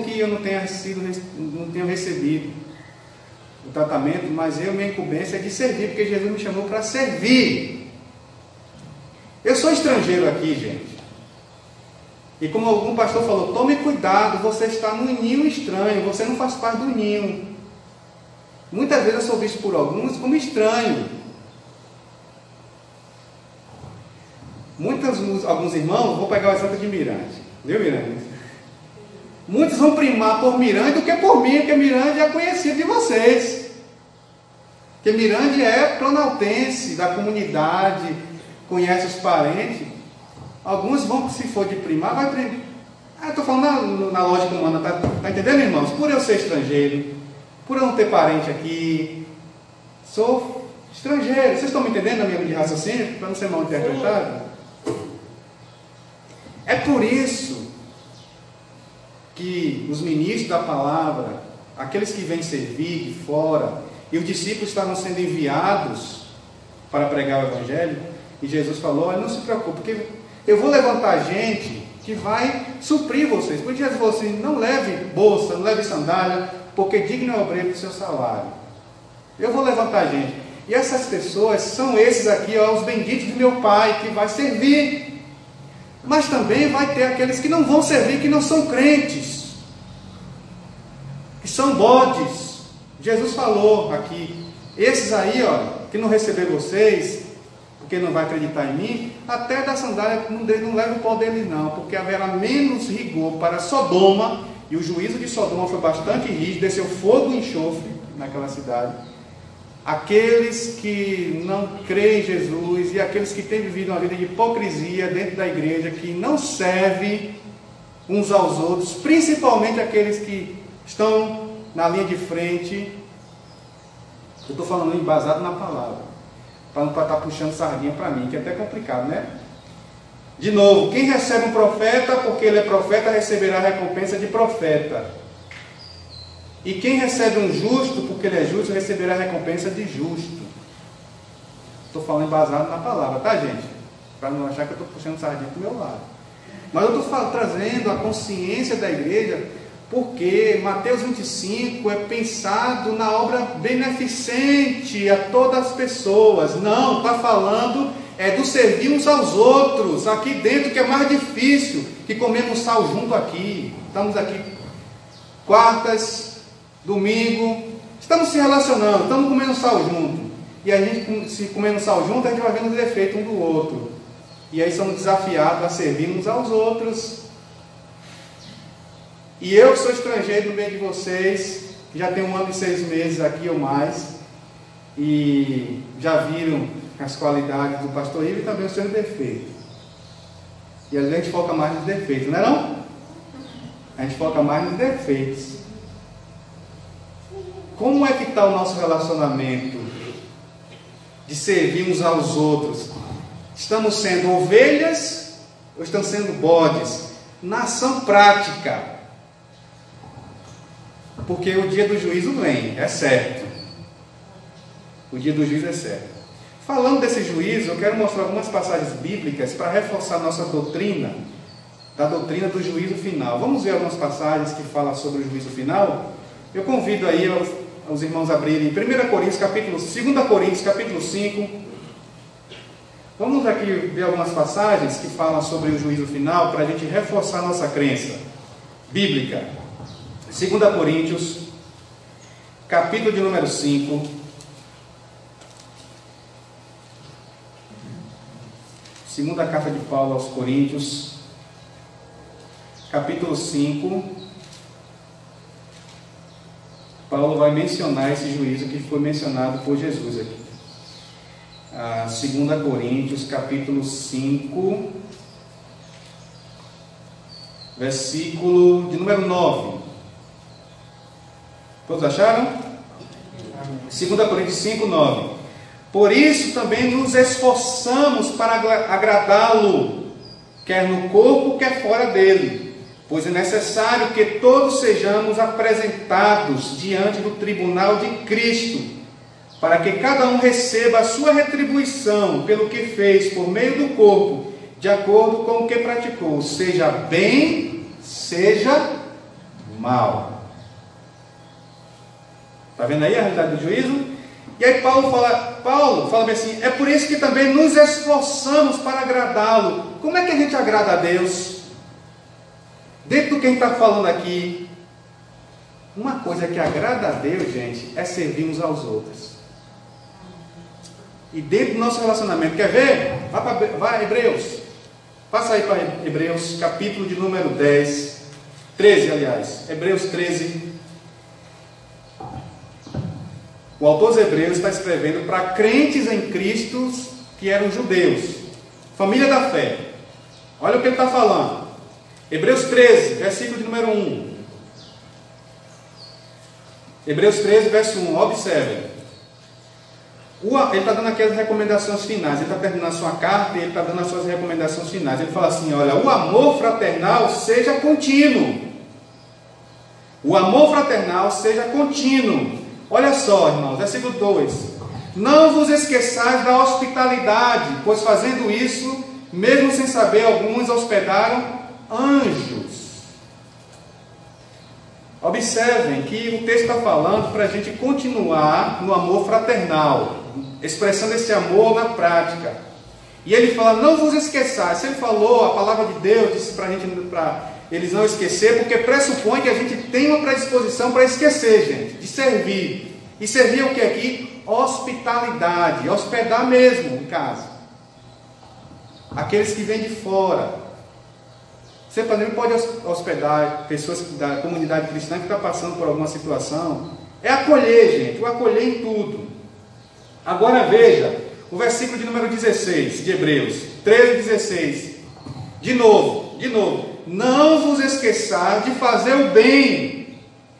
que eu não tenha recebido o tratamento, mas minha incumbência é de servir, porque Jesus me chamou para servir. Eu sou estrangeiro aqui, gente. E como algum pastor falou, tome cuidado, você está num ninho estranho, você não faz parte do ninho. Muitas vezes eu sou visto por alguns como estranho. Alguns irmãos, vou pegar o exemplo de Mirande. Viu, Mirande? Muitos vão primar por Mirande do que por mim, porque Mirande é conhecido de vocês. Porque Mirande é planaltense, da comunidade, conhece os parentes. Alguns vão, se for de primar, vai primar. Estou falando na lógica humana, tá entendendo, irmãos? Por eu ser estrangeiro, por eu não ter parente aqui, sou estrangeiro. Vocês estão me entendendo a minha linha de raciocínio? Para não ser mal interpretado? É por isso que os ministros da palavra, aqueles que vêm servir de fora, e os discípulos estavam sendo enviados para pregar o Evangelho, e Jesus falou, não se preocupe, porque eu vou levantar gente que vai suprir vocês. Porque Jesus falou assim, não leve bolsa, não leve sandália, porque digno é o obreiro do seu salário. Eu vou levantar gente. E essas pessoas são esses aqui, ó, os benditos de meu Pai, que vai servir. Mas também vai ter aqueles que não vão servir, que não são crentes, que são bodes. Jesus falou aqui, esses aí, ó, que não receber vocês, porque não vai acreditar em mim, até da sandália não leva o pau deles não, porque haverá menos rigor para Sodoma, e o juízo de Sodoma foi bastante rígido, desceu fogo e enxofre naquela cidade. Aqueles que não creem em Jesus e aqueles que têm vivido uma vida de hipocrisia dentro da igreja, que não servem uns aos outros, principalmente aqueles que estão na linha de frente. Eu estou falando embasado na palavra, para não estar puxando sardinha para mim, que é até complicado, né? De novo, quem recebe um profeta, porque ele é profeta, receberá a recompensa de profeta. E quem recebe um justo, porque ele é justo, receberá a recompensa de justo. Estou falando embasado na palavra, tá, gente? Para não achar que eu estou puxando sardinha para o meu lado. Mas eu estou trazendo a consciência da igreja, porque Mateus 25 é pensado na obra beneficente a todas as pessoas. Não, está falando do servir uns aos outros, aqui dentro, que é mais difícil, que comemos sal junto aqui. Estamos aqui quartas, domingo, estamos se relacionando, estamos comendo sal junto. E a gente, se comendo sal junto, a gente vai vendo os defeitos um do outro. E aí somos desafiados a servir uns aos outros. E eu que sou estrangeiro no meio de vocês, que já tenho 1 ano e 6 meses aqui ou mais, e já viram as qualidades do pastor Ivo e também os seus defeitos. E às vezes a gente foca mais nos defeitos, não é não? A gente foca mais nos defeitos. Como é que está o nosso relacionamento de servir uns aos outros? Estamos sendo ovelhas ou estamos sendo bodes? Na ação prática. Porque o dia do juízo vem, é certo. O dia do juízo é certo. Falando desse juízo, eu quero mostrar algumas passagens bíblicas para reforçar nossa doutrina, da doutrina do juízo final. Vamos ver algumas passagens que falam sobre o juízo final? Eu convido aí os irmãos a abrirem 2 Coríntios capítulo 5. Vamos aqui ver algumas passagens que falam sobre o juízo final para a gente reforçar nossa crença bíblica. 2 Coríntios, capítulo de número 5. Segunda carta de Paulo aos Coríntios, capítulo 5. Paulo vai mencionar esse juízo que foi mencionado por Jesus aqui. 2 Coríntios, capítulo 5, versículo de número 9. Todos acharam? 2 Coríntios 5, 9. Por isso também nos esforçamos para agradá-lo, quer no corpo, quer fora dele, pois é necessário que todos sejamos apresentados diante do tribunal de Cristo, para que cada um receba a sua retribuição pelo que fez por meio do corpo, de acordo com o que praticou, seja bem, seja mal. Está vendo aí a realidade do juízo? E aí Paulo fala bem assim, é por isso que também nos esforçamos para agradá-lo. Como é que a gente agrada a Deus? Dentro do que a gente está falando aqui, uma coisa que agrada a Deus, gente, é servir uns aos outros. E dentro do nosso relacionamento, quer ver? Vai Hebreus. Passa aí para Hebreus, capítulo de número 13, aliás. Hebreus 13. O autor dos Hebreus está escrevendo para crentes em Cristo que eram judeus, família da fé. Olha o que ele está falando. Hebreus 13, versículo de número 1. Hebreus 13, verso 1. Observe. Ele está dando aqui as recomendações finais. Ele está terminando a sua carta e ele está dando as suas recomendações finais. Ele fala assim, olha, o amor fraternal seja contínuo. O amor fraternal seja contínuo. Olha só, irmãos, versículo 2. Não vos esqueçais da hospitalidade, pois fazendo isso, mesmo sem saber, alguns hospedaram anjos. Observem que o texto está falando para a gente continuar no amor fraternal, expressando esse amor na prática. E ele fala, não vos esqueçais. Se ele falou, a palavra de Deus disse para a gente, para eles não esquecer, porque pressupõe que a gente tem uma predisposição para esquecer, gente, de servir. E servir é o que aqui? Hospitalidade, hospedar mesmo em casa. Aqueles que vêm de fora. Você também pode hospedar pessoas da comunidade cristã que está passando por alguma situação. É acolher, gente, o acolher em tudo. Agora veja, o versículo de número 16 de Hebreus, 13, 16. De novo. Não vos esqueçais de fazer o bem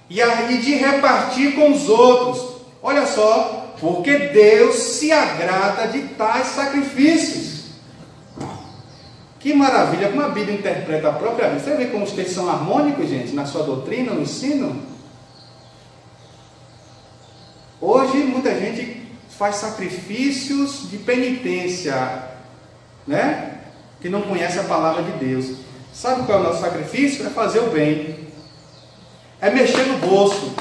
e de repartir com os outros. Olha só, porque Deus se agrada de tais sacrifícios. Que maravilha, como a Bíblia interpreta a própria Bíblia. Você vê como os textos são harmônicos, gente, na sua doutrina, no ensino? Hoje, muita gente faz sacrifícios de penitência, né? Que não conhece a palavra de Deus. Sabe qual é o nosso sacrifício? É fazer o bem. é mexer no bolso,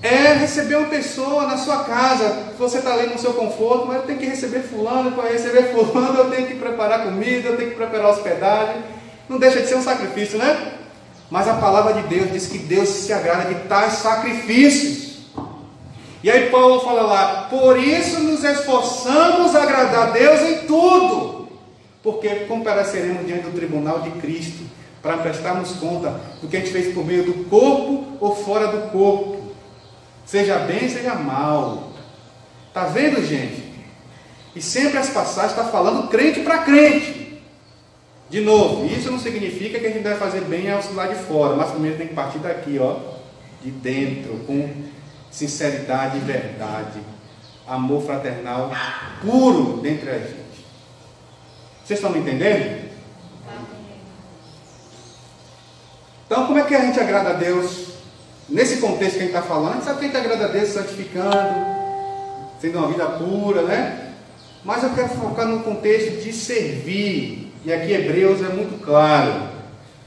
é receber uma pessoa na sua casa. Você está ali no seu conforto, mas eu tenho que receber fulano, para receber fulano eu tenho que preparar comida, eu tenho que preparar hospedagem. Não deixa de ser um sacrifício, né? Mas a palavra de Deus diz que Deus se agrada de tais sacrifícios. E aí Paulo fala lá: por isso nos esforçamos a agradar a Deus em tudo, porque compareceremos diante do tribunal de Cristo, para prestarmos conta do que a gente fez por meio do corpo ou fora do corpo, seja bem, seja mal. Está vendo, gente? E sempre as passagens estão falando crente para crente. De novo, isso não significa que a gente deve fazer bem ao lado de fora, mas primeiro tem que partir daqui, ó, de dentro, com sinceridade e verdade, amor fraternal puro dentre a gente. Vocês estão me entendendo? Então, como é que a gente agrada a Deus? Nesse contexto que a gente está falando, a gente sabe que a gente agrada a Deus santificando, sendo uma vida pura, né? Mas eu quero focar no contexto de servir. E aqui Hebreus é muito claro: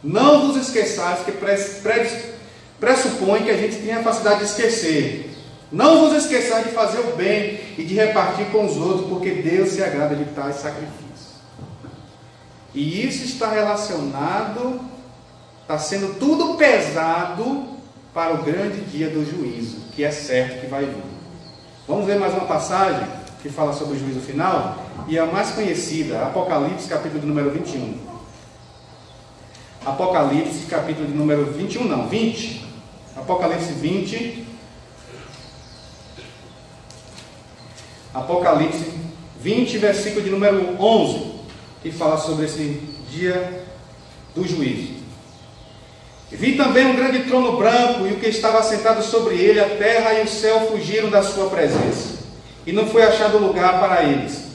não vos esqueçais, que pressupõe que a gente tem a facilidade de esquecer. Não vos esqueçais de fazer o bem e de repartir com os outros, porque Deus se agrada de tais sacrifícios. E isso está relacionado, está sendo tudo pesado para o grande dia do juízo, que é certo que vai vir. Vamos ver mais uma passagem que fala sobre o juízo final, e a mais conhecida, Apocalipse, capítulo de número 21. Apocalipse, capítulo de número 21, não, 20. Apocalipse 20. Apocalipse 20, versículo de número 11, que fala sobre esse dia do juízo. Vi também um grande trono branco, e o que estava sentado sobre ele, a terra e o céu fugiram da sua presença, e não foi achado lugar para eles.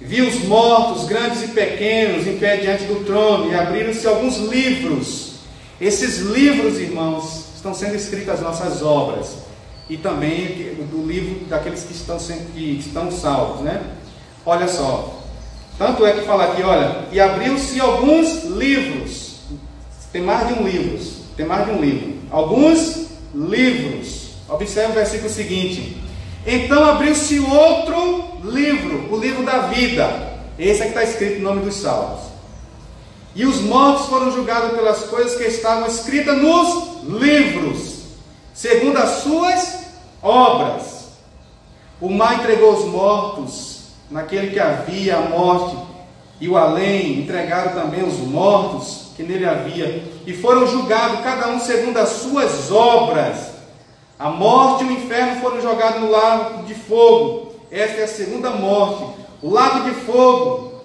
Vi os mortos, grandes e pequenos, em pé diante do trono, e abriram-se alguns livros. Esses livros, irmãos, estão sendo escritas as nossas obras, e também do livro daqueles que estão salvos, né? Olha só, tanto é que fala aqui, olha, e abriu-se alguns livros. Tem mais de um livro. Alguns livros. Observe o versículo seguinte: então abriu-se outro livro, o livro da vida. Esse é que está escrito no nome dos salvos. E os mortos foram julgados pelas coisas que estavam escritas nos livros, segundo as suas obras. O mar entregou os mortos naquele que havia a morte, e o além entregaram também os mortos que nele havia, e foram julgados cada um segundo as suas obras. A morte e o inferno foram jogados no lago de fogo. Esta é a segunda morte, o lago de fogo.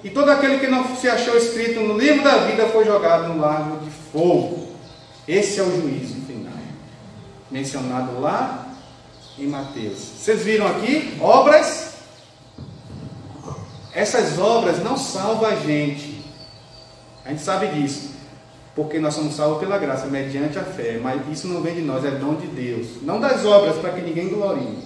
E todo aquele que não se achou escrito no livro da vida foi jogado no lago de fogo. Esse é o juízo final, mencionado lá em Mateus. Vocês viram aqui? Obras. Essas obras não salvam a gente. A gente sabe disso, porque nós somos salvos pela graça, mediante a fé. Mas isso não vem de nós, é dom de Deus. Não das obras, para que ninguém glorie.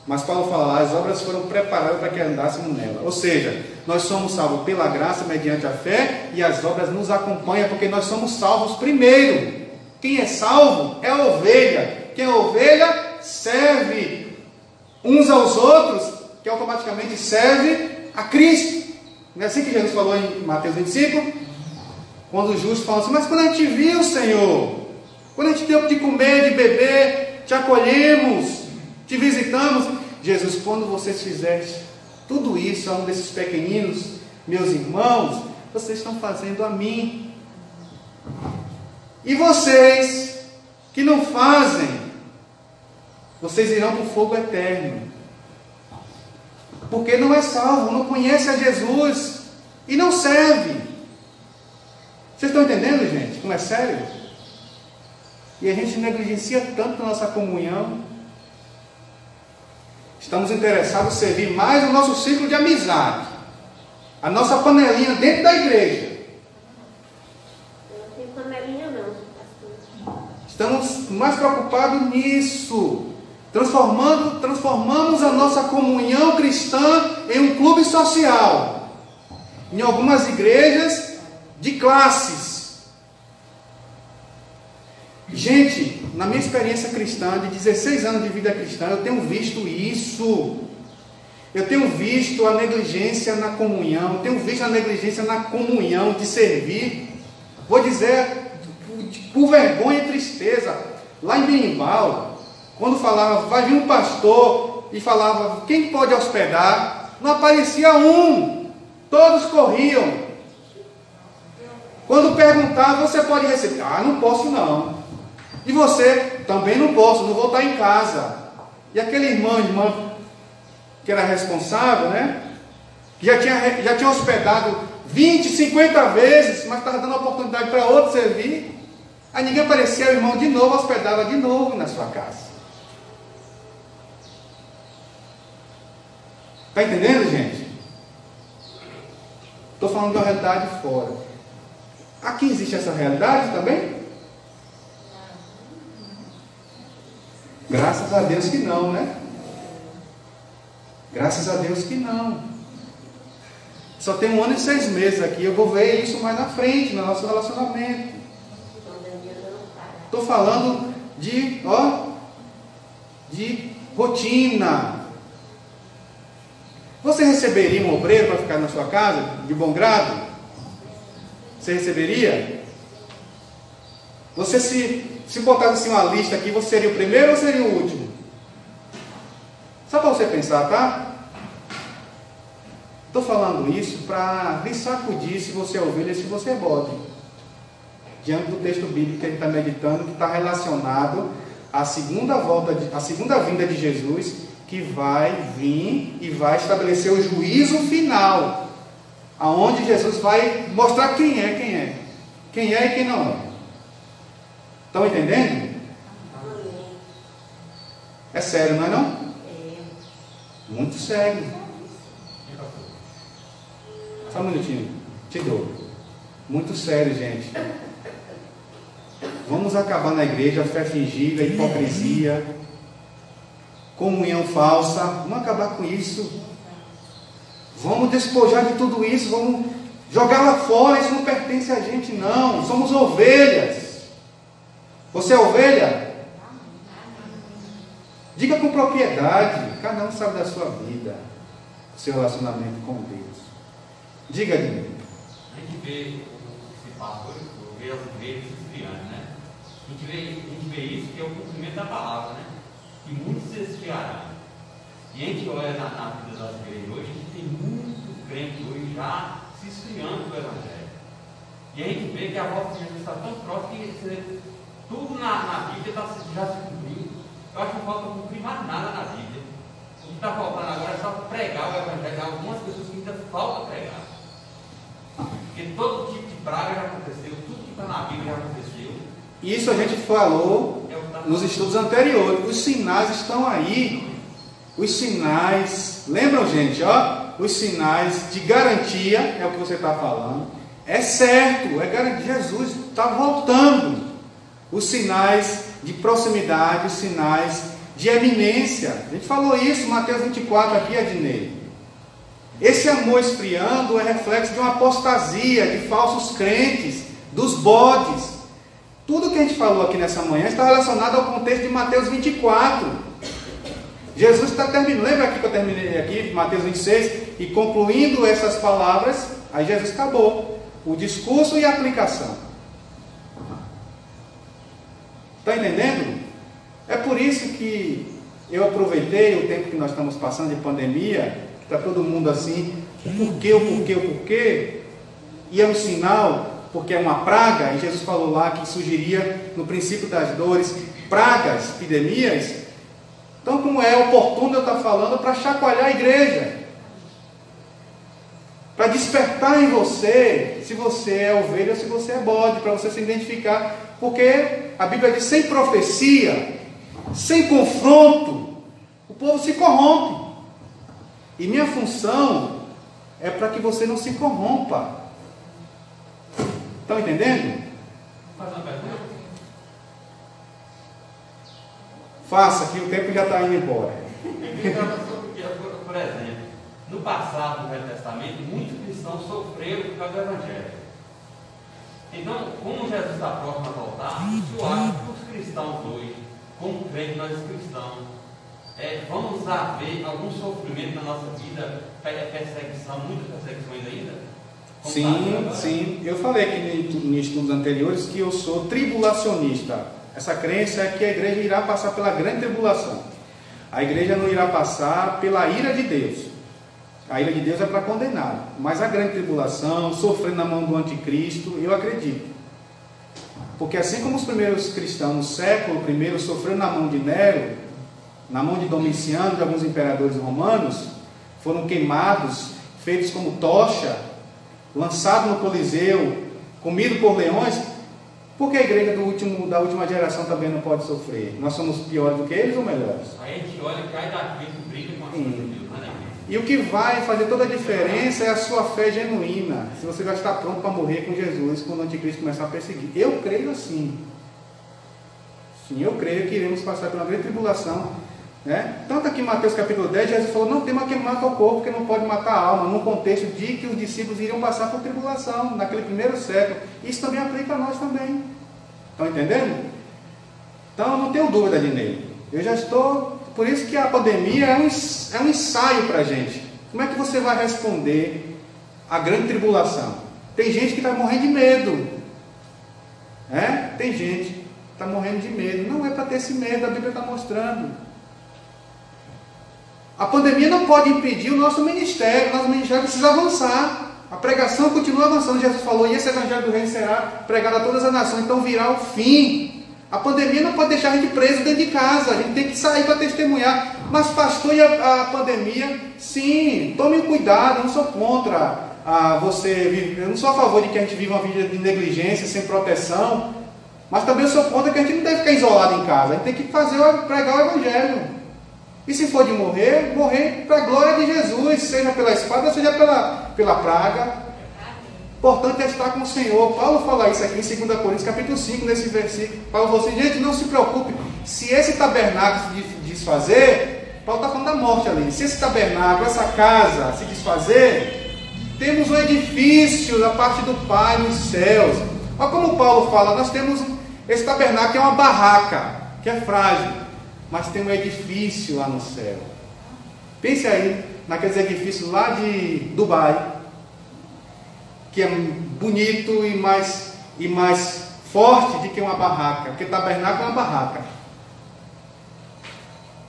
Mas Paulo fala lá, as obras foram preparadas para que andássemos nela. Ou seja, nós somos salvos pela graça, mediante a fé, e as obras nos acompanham, porque nós somos salvos primeiro. Quem é salvo é a ovelha. Quem é ovelha serve uns aos outros, que automaticamente serve a Cristo. Não é assim que Jesus falou em Mateus 25? Quando os justos falam assim: mas quando a gente viu, Senhor, quando a gente deu de comer, de beber, te acolhemos, te visitamos. Jesus, quando vocês fizerem tudo isso a um desses pequeninos, meus irmãos, vocês estão fazendo a mim. E vocês que não fazem, vocês irão para o fogo eterno. Porque não é salvo, não conhece a Jesus e não serve. Vocês estão entendendo, gente? Como é sério? E a gente negligencia tanto a nossa comunhão. Estamos interessados em servir mais o nosso ciclo de amizade, a nossa panelinha dentro da igreja. Eu não tenho panelinha não, pastor. Estamos mais preocupados nisso. Transformamos a nossa comunhão cristã em um clube social. Em algumas igrejas de classes. Gente, na minha experiência cristã, de 16 anos de vida cristã, eu tenho visto isso. Eu tenho visto a negligência na comunhão, eu tenho visto a negligência na comunhão, de servir. Vou dizer, por vergonha e tristeza, lá em Benimbau, quando falava, vai vir um pastor e falava, quem pode hospedar? Não aparecia um, todos corriam. Quando perguntava, você pode receber? Ah, não posso não. E você? Também não posso, não vou estar em casa. E aquele irmã que era responsável, né? Que já tinha hospedado 20, 50 vezes, mas estava dando oportunidade para outro servir. Aí ninguém aparecia, o irmão de novo hospedava de novo na sua casa. Está entendendo, gente? Estou falando de uma realidade fora. Aqui existe essa realidade também? Graças a Deus que não, né? Graças a Deus que não. Só tem 1 ano e 6 meses aqui. Eu vou ver isso mais na frente, no nosso relacionamento. Estou falando de rotina. Você receberia um obreiro para ficar na sua casa, de bom grado? Você receberia? Você se botasse assim uma lista aqui, você seria o primeiro ou seria o último? Só para você pensar, tá? Estou falando isso para lhe sacudir se você é ovelha e se você é bode. Diante do texto bíblico que a gente está meditando, que está relacionado à segunda vinda de Jesus, que vai vir e vai estabelecer o juízo final, aonde Jesus vai mostrar quem é e quem não é. Estão entendendo? É sério, não é não? Muito sério. Só um minutinho, te dou. Muito sério, gente. Vamos acabar na igreja a fé fingida, a hipocrisia, comunhão falsa. Vamos acabar com isso. Vamos despojar de tudo isso. Vamos jogar lá fora. Isso não pertence a gente, não. Somos ovelhas. Você é ovelha? Diga com propriedade. Cada um sabe da sua vida, do seu relacionamento com Deus. Diga de mim. A gente vê esse pastor, vê as igrejas esfriando, né? A gente vê isso que é o cumprimento da palavra, né? Que muitos se esfriarão. E a gente olha na vida das igrejas hoje, a gente tem muito crente hoje já se esfriando do Evangelho. E a gente vê que a volta de Jesus está tão próxima que tudo na Bíblia já se cumpriu. Eu acho que não falta cumprir mais nada na Bíblia. O que está faltando agora é só pregar o Evangelho. Há algumas pessoas que ainda falta pregar. Porque todo tipo de praga já aconteceu, tudo que está na Bíblia já aconteceu. Isso a gente falou nos estudos anteriores. Os sinais estão aí. Os sinais, lembram, gente? Os sinais de garantia, é o que você está falando. É certo, é garantia. Jesus está voltando. Os sinais de proximidade, os sinais de eminência. A gente falou isso, Mateus 24 aqui, Adnei. Esse amor esfriando é reflexo de uma apostasia, de falsos crentes, dos bodes. Tudo que a gente falou aqui nessa manhã está relacionado ao contexto de Mateus 24. Jesus está terminando, lembra aqui que eu terminei aqui, Mateus 26, e concluindo essas palavras, aí Jesus acabou. O discurso e a aplicação. Está entendendo? É por isso que eu aproveitei o tempo que nós estamos passando de pandemia, que está todo mundo assim, por quê? E é um sinal, porque é uma praga, e Jesus falou lá que surgiria no princípio das dores, pragas, epidemias. Então, como é oportuno eu estar falando para chacoalhar a igreja, para despertar em você, se você é ovelha ou se você é bode, para você se identificar, porque a Bíblia diz, sem profecia, sem confronto, o povo se corrompe. E minha função é para que você não se corrompa. Estão entendendo? Vou fazer uma pergunta. Faça, que o tempo já está indo embora. Por exemplo, no passado, no Velho Testamento, muitos cristãos sofreram por causa do Evangelho. Então, como Jesus está próximo a voltar, eu acho que os cristãos hoje, como crentes nós cristãos, vamos haver algum sofrimento na nossa vida, perseguição, muitas perseguições ainda? Sim. Eu falei aqui em estudos anteriores que eu sou tribulacionista. Essa crença é que a igreja irá passar pela grande tribulação. A igreja não irá passar pela ira de Deus. A ira de Deus é para condenar. Mas a grande tribulação, sofrendo na mão do anticristo, eu acredito. Porque assim como os primeiros cristãos no século I sofreram na mão de Nero, na mão de Domiciano, de alguns imperadores romanos, foram queimados, feitos como tocha, lançados no Coliseu, comido por leões, por que a igreja da última geração também não pode sofrer? Nós somos piores do que eles ou melhores? Aí a gente olha e cai da frente e briga com a coisa de Deus, né? E o que vai fazer toda a diferença é a sua fé genuína. Se você já está pronto para morrer com Jesus quando o anticristo começar a perseguir. Eu creio assim. Sim, eu creio que iremos passar por uma grande tribulação. Né? Tanto aqui em Mateus capítulo 10, Jesus falou, não tema que mata o corpo, porque não pode matar a alma, num contexto de que os discípulos iriam passar por tribulação, naquele primeiro século. Isso também aplica a nós também. Estão entendendo? Então, eu não tenho dúvida de nele. Eu já estou... Por isso que a pandemia é um ensaio para a gente. Como é que você vai responder à grande tribulação? Tem gente que está morrendo de medo. Tem gente que está morrendo de medo. Não é para ter esse medo, a Bíblia está mostrando. A pandemia não pode impedir o nosso ministério. O nosso ministério precisa avançar. A pregação continua avançando. Jesus falou, e esse evangelho do reino será pregado a todas as nações. Então virá o fim. A pandemia não pode deixar a gente preso dentro de casa. A gente tem que sair para testemunhar. Mas pastor, e a pandemia? Sim, tome cuidado. Eu não sou contra eu não sou a favor de que a gente viva uma vida de negligência, sem proteção. Mas também eu sou contra que a gente não deve ficar isolado em casa. A gente tem que pregar o evangelho. E se for de morrer, morrer para a glória de Jesus, seja pela espada, seja pela praga. Importante é estar com o Senhor. Paulo fala isso aqui em 2 Coríntios capítulo 5, nesse versículo. Paulo falou assim, gente, não se preocupe. Se esse tabernáculo se desfazer, Paulo está falando da morte ali. Se esse tabernáculo, essa casa se desfazer, temos um edifício da parte do Pai nos céus. Olha como Paulo fala, nós temos esse tabernáculo que é uma barraca, que é frágil, mas tem um edifício lá no céu. Pense aí naqueles edifícios lá de Dubai, que é bonito e mais forte do que uma barraca, porque tabernáculo é uma barraca.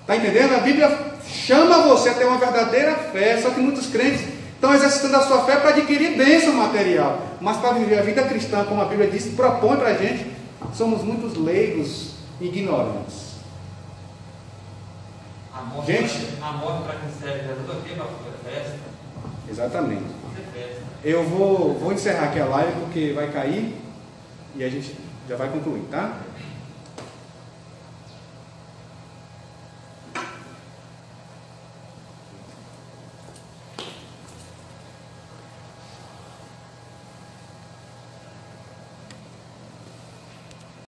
Está entendendo? A Bíblia chama você a ter uma verdadeira fé, só que muitos crentes estão exercitando a sua fé para adquirir bênção material, mas para viver a vida cristã, como a Bíblia diz, propõe para a gente, somos muitos leigos e ignorantes. A morte para quem serve Jesus aqui é festa. Exatamente. É festa. Eu vou encerrar aqui a live porque vai cair e a gente já vai concluir, tá?